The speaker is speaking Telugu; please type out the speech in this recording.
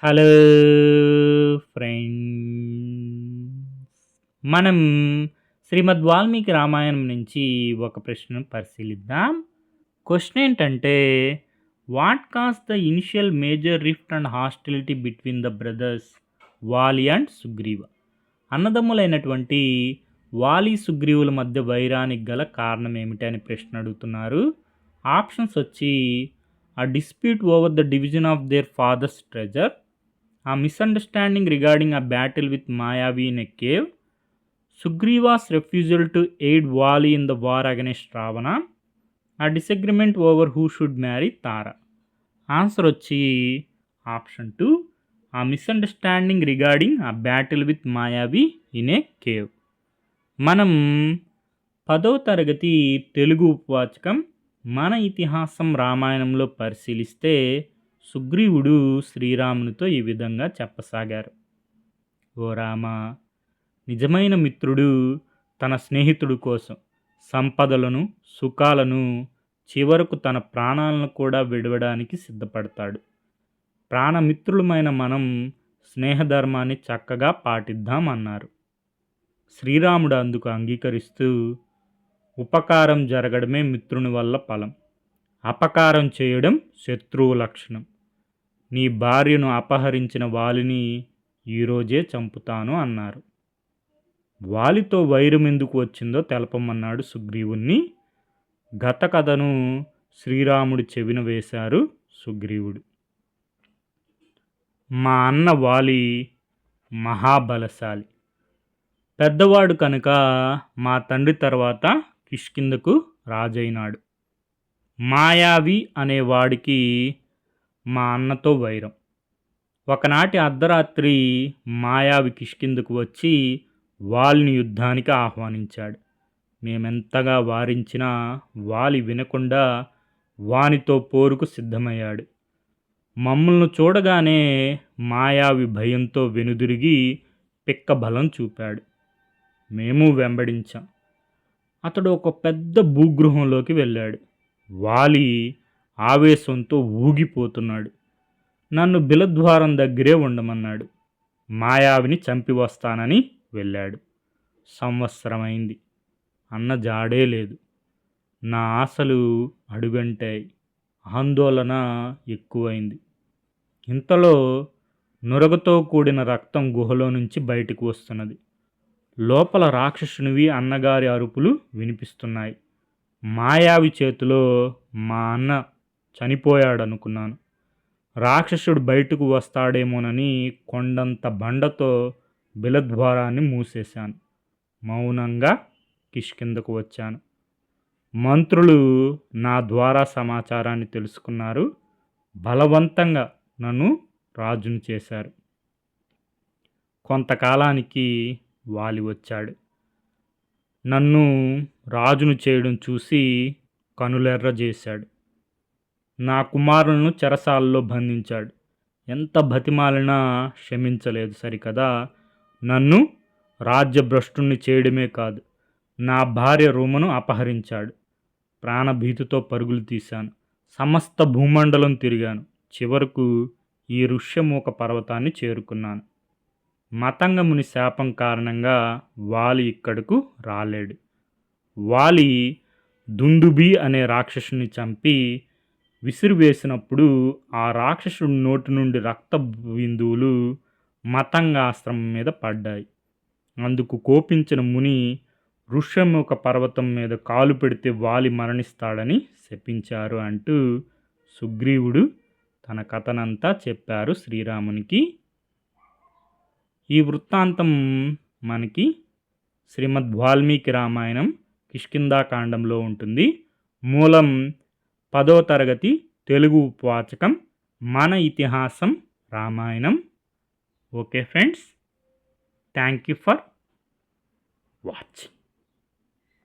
Hello friends. మనం శ్రీమద్ వాల్మీకి రామాయణం నుంచి ఒక ప్రశ్నను పరిశీలిద్దాం. క్వశ్చన్ ఏంటంటే, what cos the initial major rift and hostility between the brothers వాలి అండ్ సుగ్రీవ? అన్నదమ్ములైనటువంటి వాలి సుగ్రీవుల మధ్య వైరానికి గల కారణం ఏమిటి అని ప్రశ్న అడుగుతున్నారు. ఆప్షన్స్ వచ్చి ఆ dispute over the division of their father's treasure, a misunderstanding regarding a battle with Mayavi in a cave, Sugriva's refusal to aid Vali in the war against Ravana, a disagreement over who should marry Tara. Answer వచ్చి option 2, a misunderstanding regarding a battle with Mayavi in a cave. మనం 10వ తరగతి తెలుగు ఉపవాచకం మన ఇతిహాసం రామాయణంలో పరిశీలిస్తే సుగ్రీవుడు శ్రీరామునితో ఈ విధంగా చెప్పసాగారు. ఓ రామ, నిజమైన మిత్రుడు తన స్నేహితుడు కోసం సంపదలను సుఖాలను చివరకు తన ప్రాణాలను కూడా విడవడానికి సిద్ధపడతాడు. ప్రాణమిత్రులమైన మనం స్నేహధర్మాన్ని చక్కగా పాటిద్దామన్నారు. శ్రీరాముడు అందుకు అంగీకరిస్తూ, ఉపకారం జరగడమే మిత్రుని వల్ల ఫలం, అపకారం చేయడం శత్రువు లక్షణం. నీ భార్యను అపహరించిన వాలిని ఈరోజే చంపుతాను అన్నారు. వాలితో వైరం ఎందుకు వచ్చిందో తెలపమన్నాడు సుగ్రీవుణ్ణి. గత కథను శ్రీరాముడి చెవిన వేశారు సుగ్రీవుడు. మా అన్న వాలి మహాబలశాలి, పెద్దవాడు కనుక మా తండ్రి తర్వాత కిష్కిందకు రాజైనాడు. మాయావి అనేవాడికి మా అన్నతో వైరం. ఒకనాటి అర్ధరాత్రి మాయావి కిష్కిందకు వచ్చి వాలిని యుద్ధానికి ఆహ్వానించాడు. మేమెంతగా వారించినా వాలి వినకుండా వానితో పోరుకు సిద్ధమయ్యాడు. మమ్మల్ని చూడగానే మాయావి భయంతో వెనుదిరిగి పిక్క బలం చూపాడు. మేము వెంబడించాం. అతడు ఒక పెద్ద భూగృహంలోకి వెళ్ళాడు. వాలి ఆవేశంతో ఊగిపోతున్నాడు. నన్ను బిలద్వారం దగ్గరే ఉండమన్నాడు. మాయావిని చంపి వస్తానని వెళ్ళాడు. సంవత్సరమైంది, అన్న జాడే లేదు. నా ఆశలు అడుగంటాయి, ఆందోళన ఎక్కువైంది. ఇంతలో నురగతో కూడిన రక్తం గుహలో నుంచి బయటకు వస్తున్నది. లోపల రాక్షసునివి అన్నగారి అరుపులు వినిపిస్తున్నాయి. మాయావి చేతిలో మా అన్న చనిపోయాడనుకున్నాను. రాక్షసుడు బయటకు వస్తాడేమోనని కొండంత బండతో బిలద్వారాన్ని మూసేశాను. మౌనంగా కిష్కిందకు వచ్చాను. మంత్రులు నా ద్వారా సమాచారాన్ని తెలుసుకున్నారు. బలవంతంగా నన్ను రాజును చేశారు. కొంతకాలానికి వాలి వచ్చాడు. నన్ను రాజును చేయడం చూసి కనులెర్ర చేశాడు. నా కుమారులను చెరసాలలో బంధించాడు. ఎంత బతిమాలినా క్షమించలేదు సరికదా. నన్ను రాజ్యభ్రష్టుణ్ణి చేయడమే కాదు, నా భార్య రూమను అపహరించాడు. ప్రాణభీతితో పరుగులు తీశాను. సమస్త భూమండలం తిరిగాను. చివరకు ఈ ఋష్యమూక పర్వతాన్ని చేరుకున్నాను. మతంగముని శాపం కారణంగా వాలి ఇక్కడకు రాలేడు. వాలి దుందుబి అనే రాక్షసుని చంపి విసిరివేసినప్పుడు ఆ రాక్షసుడి నోటి నుండి రక్త బిందువులు మతంగాశ్రమం మీద పడ్డాయి. అందుకు కోపించిన ముని ఋష్యముఖ పర్వతం మీద కాలు పెడితే వాలి మరణిస్తాడని శపించారు అంటూ సుగ్రీవుడు తన కథనంతా చెప్పారు శ్రీరామునికి. ఈ వృత్తాంతం మనకి శ్రీమద్ వాల్మీకి రామాయణం కిష్కింధాకాండంలో ఉంటుంది. మూలం 10వ తరగతి తెలుగు ఉపవాచకం మన ఇతిహాసం Ramayanam. Okay friends, thank you for watching.